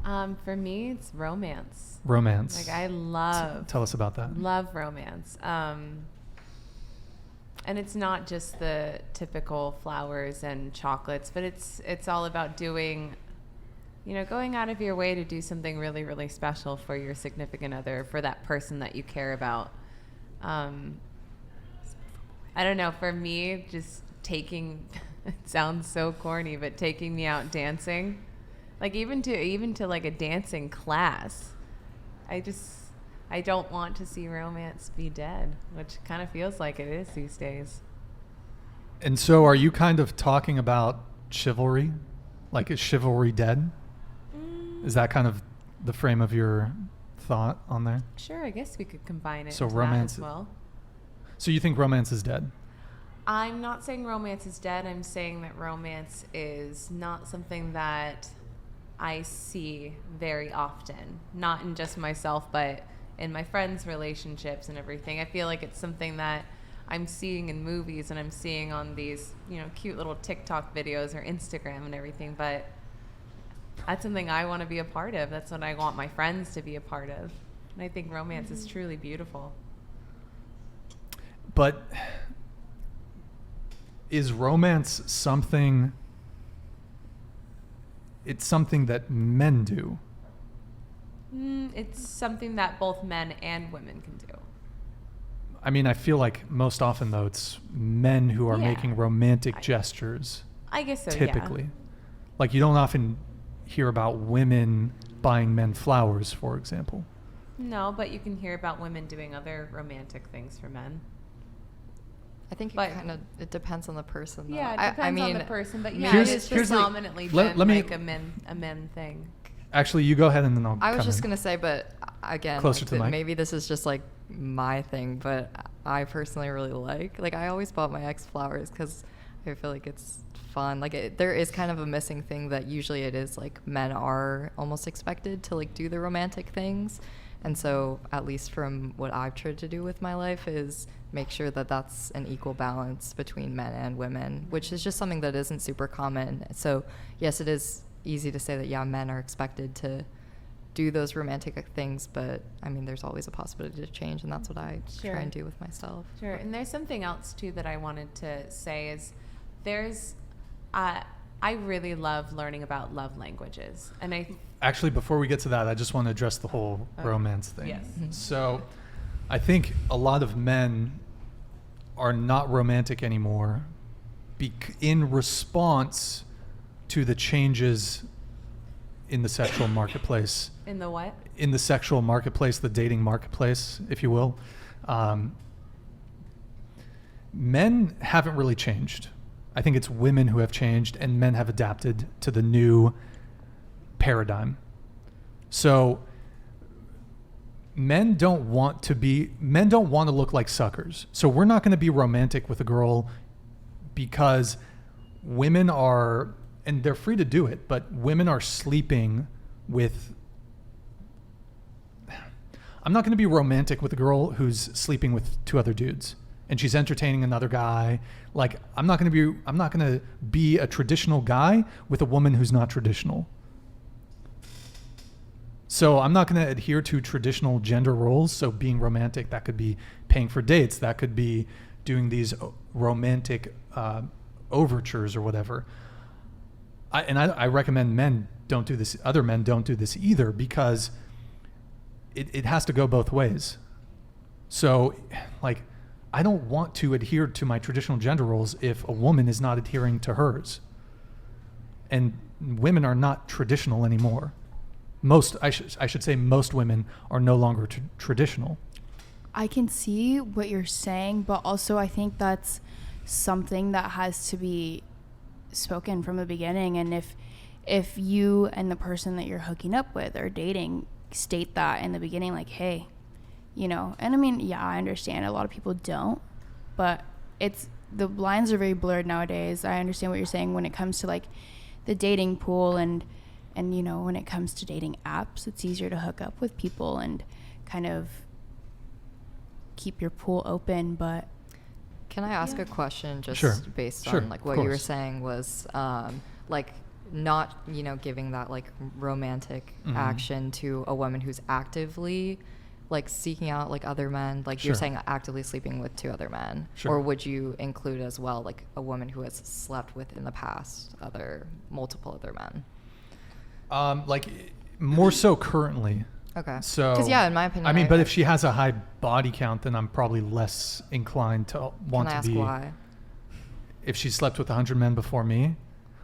For me, it's romance. Romance. Like I love. Tell us about that. Love romance. And it's not just the typical flowers and chocolates, but it's all about doing, going out of your way to do something really, really special for your significant other, for that person that you care about. I don't know, for me, just taking, it sounds so corny, but taking me out dancing, like even to like a dancing class, I don't want to see romance be dead, which kind of feels like it is these days. And so are you kind of talking about chivalry? Like, is chivalry dead? Is that kind of the frame of your thought on there? Sure, I guess we could combine it So into romance that as well. So you think romance is dead? I'm not saying romance is dead. I'm saying that romance is not something that I see very often. Not in just myself, but in my friends' relationships and everything. I feel like it's something that I'm seeing in movies and I'm seeing on these, cute little TikTok videos or Instagram and everything. But that's something I want to be a part of. That's what I want my friends to be a part of. And I think romance is truly beautiful. But is romance something... It's something that men do? It's something that both men and women can do. I mean, I feel like most often, though, it's men who are making romantic gestures. I guess so, typically. yeah. Like, you don't often hear about women buying men flowers, for example. No, but you can hear about women doing other romantic things for men. I think it depends on the person, though. Yeah, it depends on the person, but yeah, it's predominantly let me, like a men thing. Actually, you go ahead and then I was just going to say, but again, closer to the mic. Maybe this is just like my thing, but I personally really like I always bought my ex flowers because I feel like it's fun. Like there is kind of a missing thing that usually it is like men are almost expected to like do the romantic things. And so at least from what I've tried to do with my life is make sure that that's an equal balance between men and women, which is just something that isn't super common. So yes, it is easy to say that, yeah, men are expected to do those romantic things, but I mean, there's always a possibility to change, and that's what I try and do with myself. Sure. And there's something else too that I wanted to say is I really love learning about love languages. And actually, before we get to that, I just want to address the whole romance thing. Yes. So I think a lot of men are not romantic anymore in response to the changes in the sexual marketplace. In the what? In the sexual marketplace, the dating marketplace, if you will. Men haven't really changed. I think it's women who have changed, and men have adapted to the new paradigm. So men don't want to look like suckers. So we're not going to be romantic with a girl because women are, and they're free to do it, but women are sleeping with... I'm not going to be romantic with a girl who's sleeping with two other dudes and she's entertaining another guy. Like, I'm not going to be a traditional guy with a woman who's not traditional. So I'm not going to adhere to traditional gender roles. So being romantic, that could be paying for dates. That could be doing these romantic overtures or whatever. I recommend men don't do this. Other men don't do this either, because it has to go both ways. So, like, I don't want to adhere to my traditional gender roles if a woman is not adhering to hers. And women are not traditional anymore. I should say most women are no longer traditional. I can see what you're saying, but also I think that's something that has to be spoken from the beginning. And if you and the person that you're hooking up with or dating state that in the beginning, like, hey, and I mean, yeah, I understand a lot of people don't, but the lines are very blurred nowadays. I understand what you're saying when it comes to like the dating pool and when it comes to dating apps, it's easier to hook up with people and kind of keep your pool open. But can I ask a question just Sure. based Sure, on like what you were saying was like not, you know, giving that like romantic action to a woman who's actively like seeking out like other men, like you're saying actively sleeping with 2 other men, or would you include as well like a woman who has slept with in the past multiple other men? Like more so currently. Okay. So, because in my opinion, I mean, but if she has a high body count, then I'm probably less inclined to want can I to ask be. Why? If she slept with 100 men before me,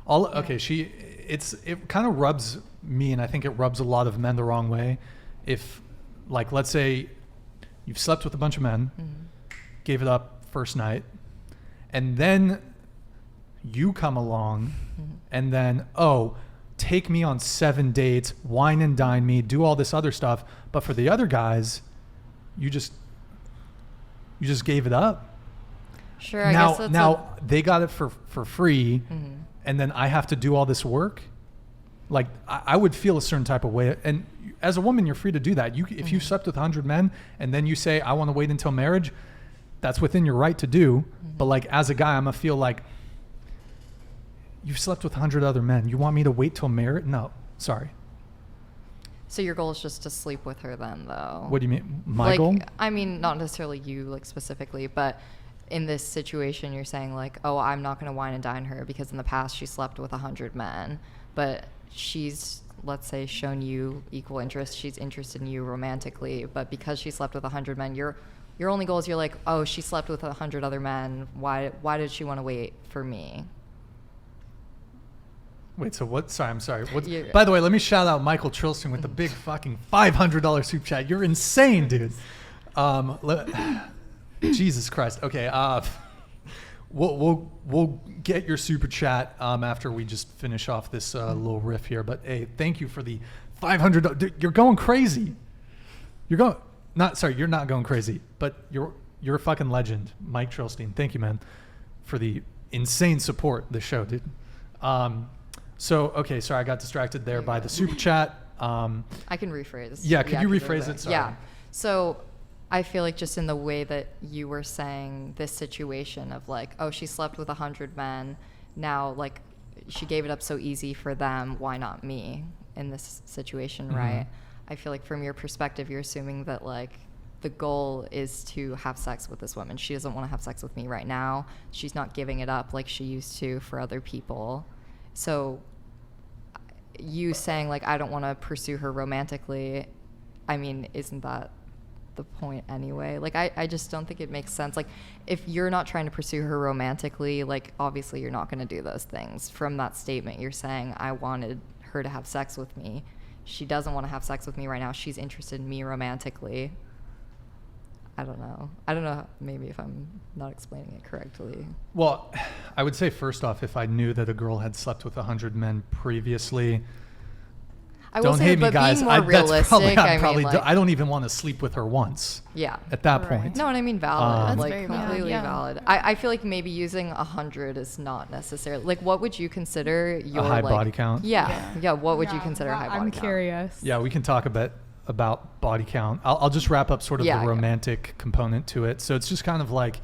okay, it kind of rubs me, and I think it rubs a lot of men the wrong way. If, like, let's say you've slept with a bunch of men, gave it up first night, and then you come along, and then take me on 7 dates, wine and dine me, do all this other stuff. But for the other guys, you just gave it up. Sure. I guess that's now they got it for free, and then I have to do all this work. Like I would feel a certain type of way. And as a woman, you're free to do that. If you slept with 100 men and then you say, I want to wait until marriage, that's within your right to do. But like as a guy, I'm gonna feel like, you've slept with 100 other men. You want me to wait till marriage? No, sorry. So your goal is just to sleep with her then, though? What do you mean? My goal? I mean, not necessarily you, like, specifically, but in this situation, you're saying, like, I'm not going to wine and dine her because in the past she slept with 100 men, but she's, let's say, shown you equal interest. She's interested in you romantically, but because she slept with 100 men, your only goal is you're like, she slept with 100 other men. Why did she want to wait for me? Wait, so what? Sorry, I'm sorry. By the way, let me shout out Michael Trilston with the big fucking $500 super chat. You're insane, dude. Jesus Christ. Okay, we'll get your super chat after we just finish off this little riff here. But hey, thank you for the $500. Dude, you're going crazy. You're not going crazy, but you're a fucking legend, Mike Trilstein. Thank you, man, for the insane support the show, dude. So, okay, sorry, I got distracted there by the super chat. I can rephrase. Yeah, could you rephrase it? Sorry. Yeah. So I feel like just in the way that you were saying this situation of like, she slept with 100 men. Now, like, she gave it up so easy for them. Why not me in this situation, right? I feel like from your perspective, you're assuming that, like, the goal is to have sex with this woman. She doesn't want to have sex with me right now. She's not giving it up like she used to for other people. So you saying, like, I don't want to pursue her romantically, I mean, isn't that the point anyway? Like, I just don't think it makes sense. Like, if you're not trying to pursue her romantically, like, obviously you're not going to do those things. From that statement, you're saying, I wanted her to have sex with me. She doesn't want to have sex with me right now. She's interested in me romantically. I don't know maybe if I'm not explaining it correctly. Well, I would say first off, if I knew that a girl had slept with 100 men previously, don't hate me, guys. I don't even want to sleep with her once. Yeah. At that point. No, and I mean valid. That's like very completely valid. I feel like maybe using 100 is not necessarily, like, what would you consider your a high body count? Yeah. What would you consider high body count? I'm curious. Yeah, we can talk a bit about body count. I'll just wrap up sort of the romantic component to it. So it's just kind of like,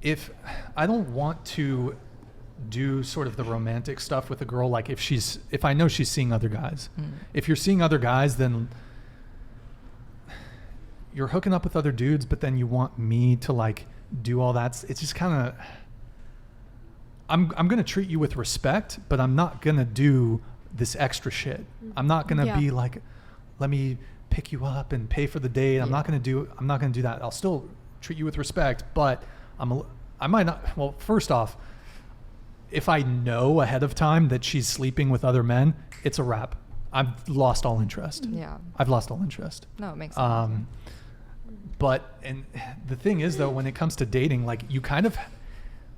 if I don't want to do sort of the romantic stuff with a girl, like if I know she's seeing other guys, if you're seeing other guys, then you're hooking up with other dudes, but then you want me to like do all that. It's just kind of, I'm going to treat you with respect, but I'm not going to do this extra shit. I'm not going to be like, let me pick you up and pay for the date. I'm not going to do that. I'll still treat you with respect, but I might not. Well, first off, if I know ahead of time that she's sleeping with other men, it's a wrap. I've lost all interest. Yeah. I've lost all interest. No, it makes sense. But, and the thing is though, when it comes to dating, like you kind of,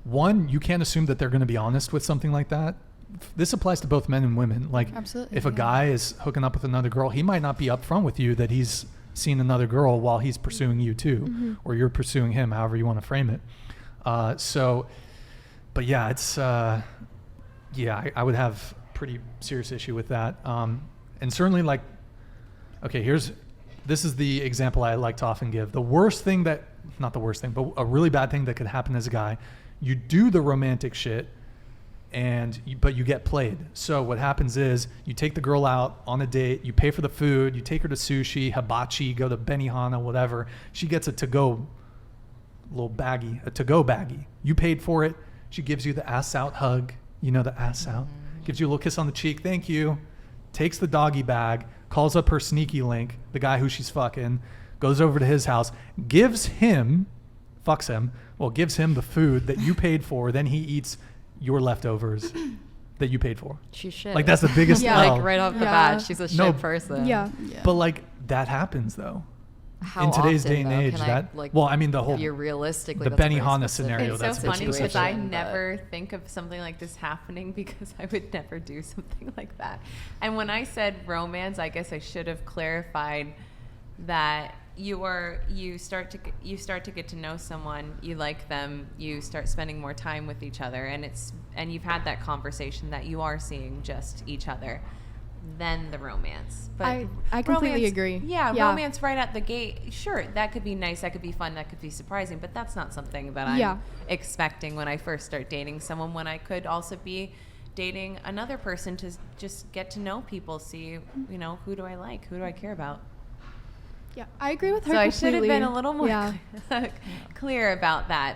you can't assume that they're going to be honest with something like that. This applies to both men and women. Like, absolutely, if a guy is hooking up with another girl, he might not be upfront with you that he's seen another girl while he's pursuing you too, or you're pursuing him, however you want to frame it. But yeah, it's, I would have pretty serious issue with that. And certainly, like, okay, this is the example I like to often give. The worst thing not the worst thing, but a really bad thing that could happen as a guy, you do the romantic shit, but you get played. So what happens is you take the girl out on a date, you pay for the food, you take her to sushi, hibachi, go to Benihana, whatever. She gets a to-go little baggie, a to-go baggie. You paid for it. She gives you the ass out hug, you know, the ass out, gives you a little kiss on the cheek, thank you, takes the doggy bag, calls up her sneaky link, the guy who she's fucking, goes over to his house, gives him the food that you paid for, then he eats your leftovers that you paid for. She's shit. Like, that's the biggest Yeah. L. Like right off the Yeah. bat, she's a shit No. person. Yeah. But like, that happens though. How in today's often, day and though, age, can I, that, like, well, I mean, the whole, you're realistically the that's a very Benihana specific scenario, It's that's so funny because specific. I situation, but- never think of something like this happening because I would never do something like that. And when I said romance, I guess I should have clarified that you start to get to know someone, you like them, you start spending more time with each other, and you've had that conversation that you are seeing just each other. Then the romance. But I completely romance- agree. Yeah, Yeah. romance right at the gate. Sure, that could be nice, that could be fun, that could be surprising, but that's not something that I'm Yeah. expecting when I first start dating someone, when I could also be dating another person to just get to know people, see, you know, who do I like, who do I care about. Yeah, I agree with her So I completely. should have been a little more Yeah. clear about that.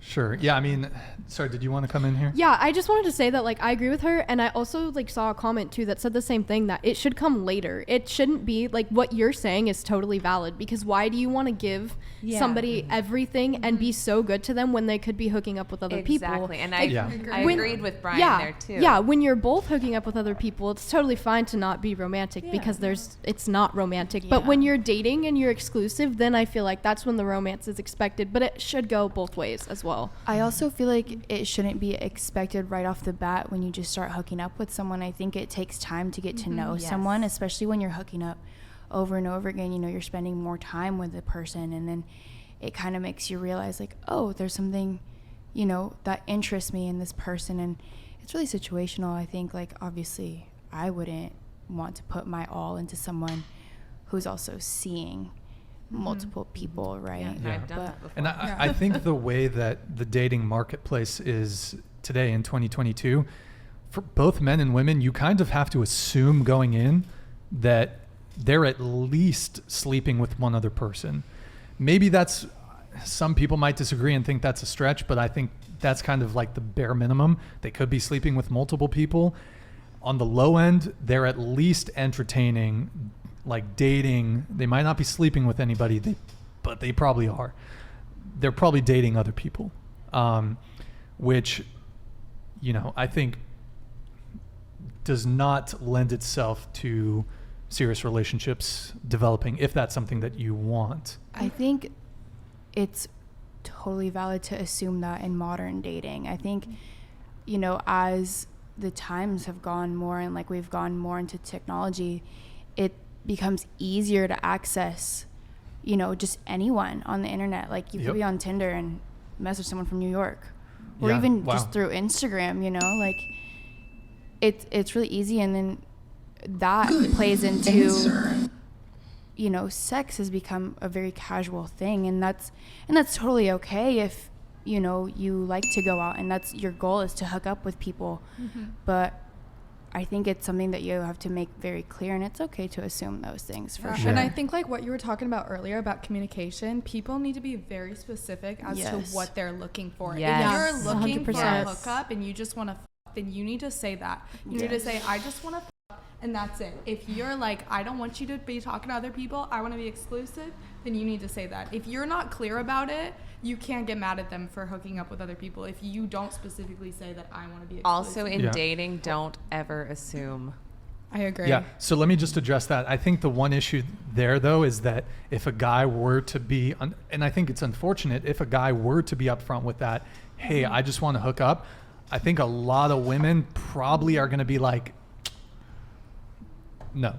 Sure. Yeah, I mean, sorry, did you want to come in here? Yeah, I just wanted to say that, like, I agree with her, and I also, like, saw a comment, too, that said the same thing, that it should come later. It shouldn't be, like, what you're saying is totally valid, because why do you want to give Yeah. somebody everything and be so good to them when they could be hooking up with other people? Exactly, and I, Yeah. I When- agreed with Brian yeah, there too. Yeah, when you're both hooking up with other people, it's totally fine to not be romantic Yeah. because it's not romantic. But Yeah. when you're dating and you're exclusive, then I feel like that's when the romance is expected. But it should go both ways as well. I also feel like it shouldn't be expected right off the bat when you just start hooking up with someone. I think it takes time to get to know Yes. someone, especially when you're hooking up over and over again. You know, you're spending more time with the person, and then it kind of makes you realize, like, oh, there's something, you know, that interests me in this person. And it's really situational. I think, like, obviously I wouldn't want to put my all into someone who's also seeing multiple people, right? Yeah, Yeah. I've done that before. And I think the way that the dating marketplace is today in 2022, for both men and women, you kind of have to assume going in that they're at least sleeping with one other person. Maybe some people might disagree and think that's a stretch, but I think that's kind of like the bare minimum. They could be sleeping with multiple people. On the low end, they're at least entertaining, like dating. They might not be sleeping with anybody, but they probably are. They're probably dating other people, which, you know, I think does not lend itself to serious relationships developing, if that's something that you want. I think it's totally valid to assume that in modern dating. I think, you know, as the times have gone more and, like, we've gone more into technology, it becomes easier to access, you know, just anyone on the internet. Like, you Yep. could be on Tinder and message someone from New York, or Yeah, even wow. just through Instagram, you know, like, it's really easy. And then that plays into, you know, sex has become a very casual thing, and that's totally okay if, you know, you like to go out and that's your goal, is to hook up with people. But I think it's something that you have to make very clear, and it's okay to assume those things for Yeah, sure. And I think, like, what you were talking about earlier about communication, people need to be very specific as Yes. to what they're looking for. Yes. If you're looking for 100%. a hookup and you just want to then you need to say that. You need to Yes. say, I just want to and that's it. If you're like, I don't want you to be talking to other people, I want to be exclusive, then you need to say that. If you're not clear about it, you can't get mad at them for hooking up with other people if you don't specifically say that I want to be exclusive. Also, in Yeah. dating, don't ever assume. I agree. Yeah. So let me just address that. I think the one issue there, though, is that if a guy were to be, and I think it's unfortunate, if a guy were to be upfront with that, hey, I just want to hook up, I think a lot of women probably are going to be like, no.